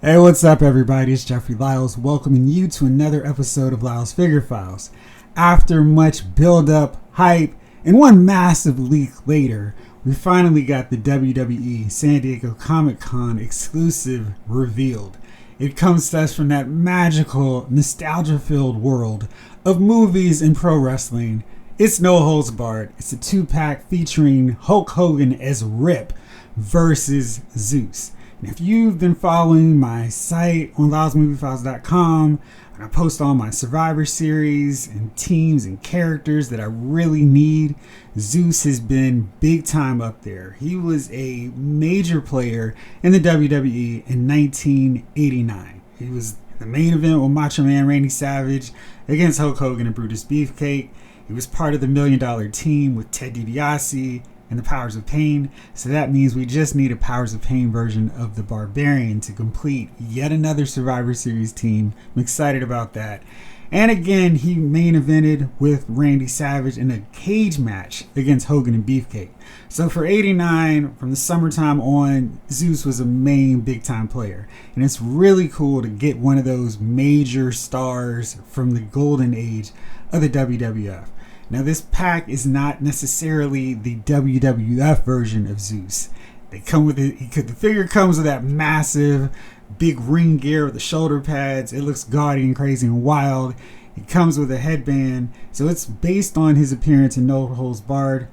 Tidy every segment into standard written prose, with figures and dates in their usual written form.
Hey, what's up, everybody? It's Jeffrey Lyles welcoming you to another episode of Lyles Figure Files. After much build-up, hype, and one massive leak later, we finally got the WWE San Diego Comic-Con exclusive revealed. It comes to us from that magical, nostalgia-filled world of movies and pro wrestling. It's no holds barred. It's a 2-pack featuring Hulk Hogan as Rip versus Zeus. And if you've been following my site on LylesMovieFiles.com, I post all my Survivor Series and teams and characters that I really need. Zeus has been big time up there. He was a major player in the WWE in 1989. He was the main event with Macho Man Randy Savage against Hulk Hogan and Brutus Beefcake. He was part of the $1 Million Team with Ted DiBiase and the Powers of Pain, so that means we just need a Powers of Pain version of the Barbarian to complete yet another Survivor Series team. I'm excited about that. And again, he main evented with Randy Savage in a cage match against Hogan and Beefcake. So for 89, from the summertime on, Zeus was a main big time player. And it's really cool to get one of those major stars from the golden age of the WWF. Now, this pack is not necessarily the WWF version of Zeus. They come with it. The figure comes with that massive, big ring gear with the shoulder pads. It looks gaudy and crazy and wild. It comes with a headband, so it's based on his appearance in No Holds Barred.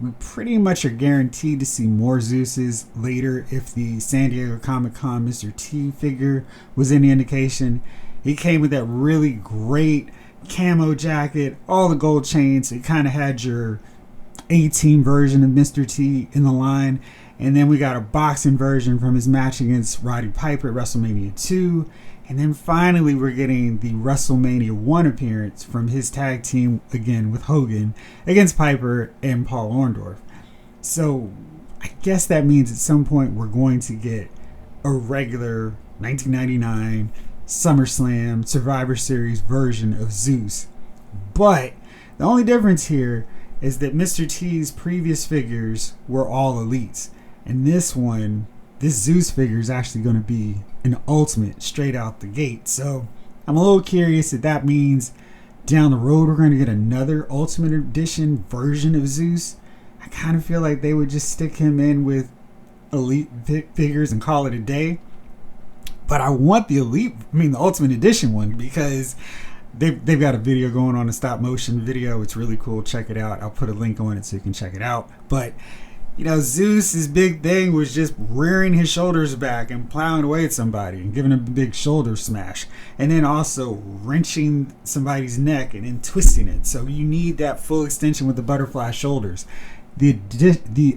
We pretty much are guaranteed to see more Zeuses later if the San Diego Comic-Con Mr. T figure was any indication. He came with that really great camo jacket, all the gold chains. It kind of had your A-Team version of Mr. T in the line. And then we got a boxing version from his match against Roddy Piper at WrestleMania 2. And then finally we're getting the WrestleMania 1 appearance from his tag team again with Hogan against Piper and Paul Orndorff. So I guess that means at some point we're going to get a regular 1999 SummerSlam Survivor Series version of Zeus. But the only difference here is that Mr. T's previous figures were all elites. And this Zeus figure is actually going to be an ultimate straight out the gate. So I'm a little curious if that means down the road we're going to get another Ultimate Edition version of Zeus. I kind of feel like they would just stick him in with elite figures and call it a day. But I want the Ultimate Edition one, because they've got a video going on, a stop motion video. It's really cool. Check it out. I'll put a link on it so you can check it out. But, Zeus's big thing was just rearing his shoulders back and plowing away at somebody and giving him a big shoulder smash. And then also wrenching somebody's neck and then twisting it. So you need that full extension with the butterfly shoulders. The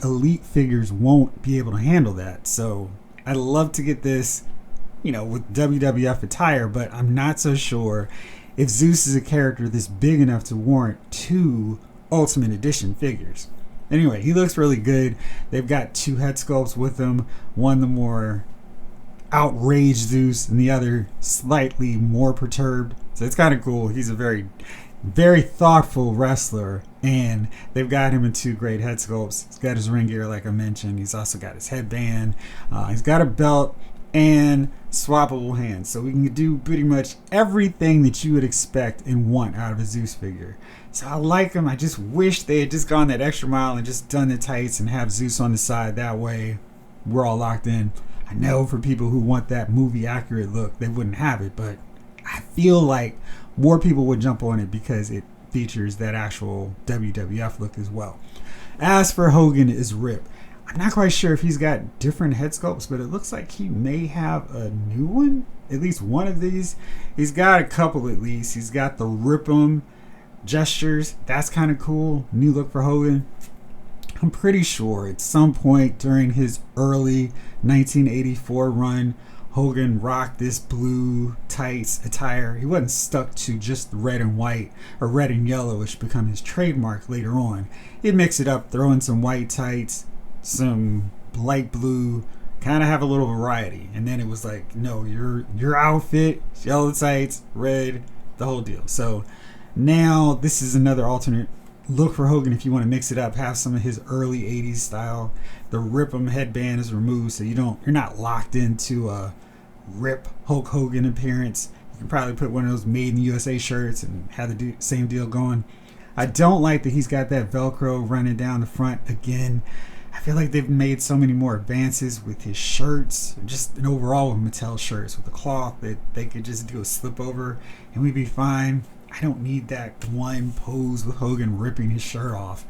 elite figures won't be able to handle that. So I'd love to get this with WWF attire, but I'm not so sure if Zeus is a character that's big enough to warrant 2 Ultimate Edition figures. Anyway, he looks really good. They've got 2 head sculpts with him, one the more outraged Zeus and the other slightly more perturbed. So it's kind of cool. He's a very, very thoughtful wrestler, and they've got him in 2 great head sculpts. He's got his ring gear, like I mentioned. He's also got his headband. He's got a belt and swappable hands, so we can do pretty much everything that you would expect and want out of a Zeus figure. So I like him. I just wish they had just gone that extra mile and just done the tights and have Zeus on the side. That way we're all locked in. I know for people who want that movie accurate look, they wouldn't have it, but I feel like more people would jump on it because it features that actual WWF look as well. As for Hogan as Rip, I'm not quite sure if he's got different head sculpts, but it looks like he may have a new one. At least one of these. He's got a couple at least. He's got the rip 'em gestures. That's kind of cool. New look for Hogan. I'm pretty sure at some point during his early 1984 run, Hogan rocked this blue tights attire. He wasn't stuck to just the red and white or red and yellow, which become his trademark later on. He'd mix it up, throw in some white tights, some light blue, kind of have a little variety. And then it was like, no, your outfit, yellow tights, red, the whole deal. So now this is another alternate look for Hogan if you want to mix it up, have some of his early 80s style. The rip 'em headband is removed, so you're not locked into a rip Hulk Hogan appearance. You can probably put one of those Made in USA shirts and have the same deal going. I don't like that he's got that Velcro running down the front again. I feel like they've made so many more advances with his shirts, just and overall with Mattel shirts with the cloth, that they could just do a slip over and we'd be fine. I don't need that one pose with Hogan ripping his shirt off.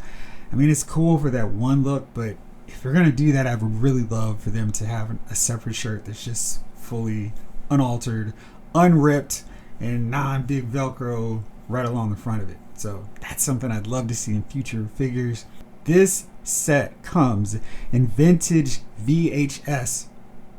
I mean, it's cool for that one look, but if you're going to do that, I would really love for them to have a separate shirt that's just fully unaltered, unripped, and non-big Velcro right along the front of it. So that's something I'd love to see in future figures. This set comes in vintage VHS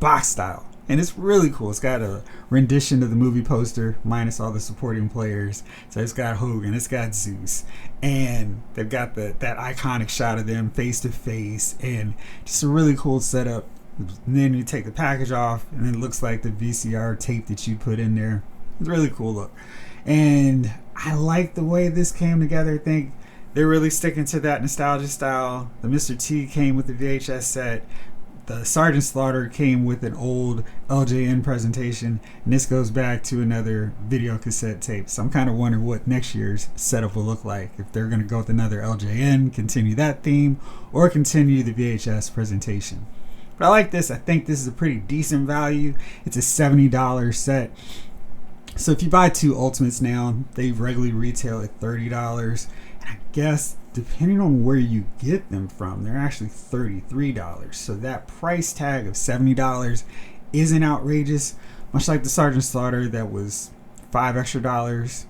box style, and it's really cool. It's got a rendition of the movie poster minus all the supporting players. So it's got Hogan, it's got Zeus, and they've got that iconic shot of them face to face, and just a really cool setup. And then you take the package off and it looks like the VCR tape that you put in there. It's a really cool look, and I like the way this came together. I think they're really sticking to that nostalgia style. The Mr. T came with the VHS set. The Sergeant Slaughter came with an old LJN presentation, and this goes back to another video cassette tape. So I'm kind of wondering what next year's setup will look like. If they're going to go with another LJN, continue that theme, or continue the VHS presentation. But I like this. I think this is a pretty decent value. It's a $70 set. So if you buy two Ultimates now, they regularly retail at $30. And I guess depending on where you get them from, they're actually $33. So that price tag of $70 isn't outrageous. Much like the Sergeant Slaughter that was $5 extra,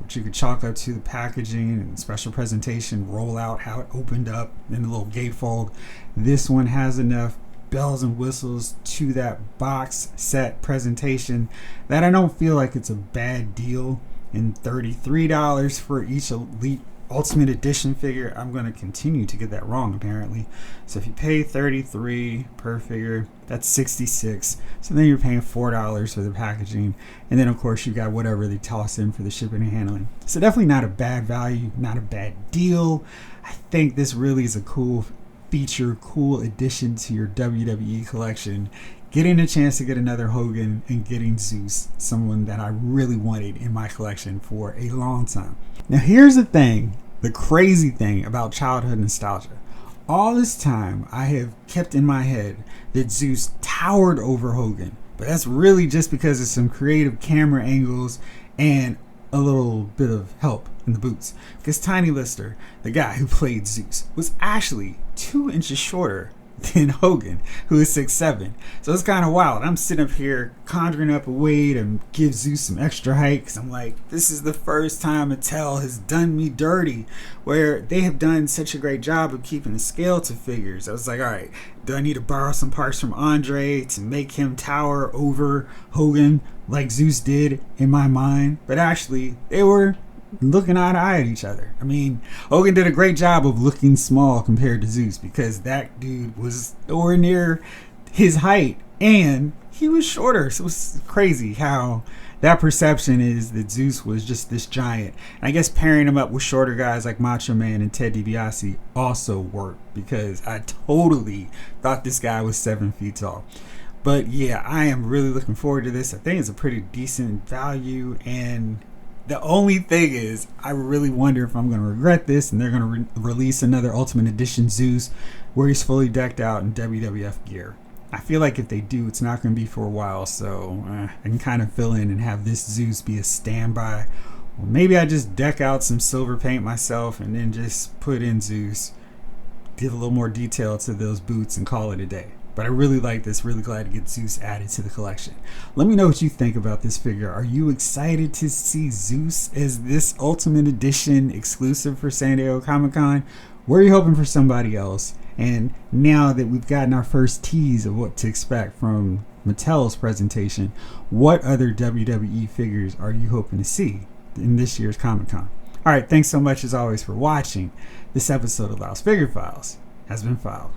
which you could chalk up to the packaging and special presentation, roll out how it opened up in the little gatefold. This one has enough bells and whistles to that box set presentation that I don't feel like it's a bad deal. And $33 for each Elite Ultimate Edition figure, I'm going to continue to get that wrong apparently. So if you pay $33 per figure, that's $66. So then you're paying $4 for the packaging, and then of course you got whatever they toss in for the shipping and handling. So definitely not a bad value, not a bad deal. I think this really is a cool feature, cool addition to your WWE collection. Getting a chance to get another Hogan and getting Zeus, someone that I really wanted in my collection for a long time. Now here's the thing, the crazy thing about childhood nostalgia. All this time I have kept in my head that Zeus towered over Hogan, but that's really just because of some creative camera angles and a little bit of help in the boots. Because Tiny Lister, the guy who played Zeus, was actually 2 inches shorter than Hogan, who is 6'7". So it's kind of wild. I'm sitting up here conjuring up a way to give Zeus some extra height, because I'm like, this is the first time Mattel has done me dirty, where they have done such a great job of keeping the scale to figures. I was like, all right, do I need to borrow some parts from Andre to make him tower over Hogan like Zeus did in my mind? But actually, they were looking eye to eye at each other. I mean, Hogan did a great job of looking small compared to Zeus, because that dude was nowhere near his height and he was shorter. So it's crazy how that perception is that Zeus was just this giant. And I guess pairing him up with shorter guys like Macho Man and Ted DiBiase also worked, because I totally thought this guy was 7 feet tall. But yeah, I am really looking forward to this. I think it's a pretty decent value, and the only thing is, I really wonder if I'm going to regret this and they're going to release another Ultimate Edition Zeus where he's fully decked out in WWF gear. I feel like if they do, it's not going to be for a while, so I can kind of fill in and have this Zeus be a standby. Or maybe I just deck out some silver paint myself and then just put in Zeus, give a little more detail to those boots, and call it a day. But I really like this, really glad to get Zeus added to the collection. Let me know what you think about this figure. Are you excited to see Zeus as this Ultimate Edition exclusive for San Diego Comic-Con? Or are you hoping for somebody else? And now that we've gotten our first tease of what to expect from Mattel's presentation, what other WWE figures are you hoping to see in this year's Comic-Con? Alright, thanks so much as always for watching. This episode of Lyle's Figure Files has been filed.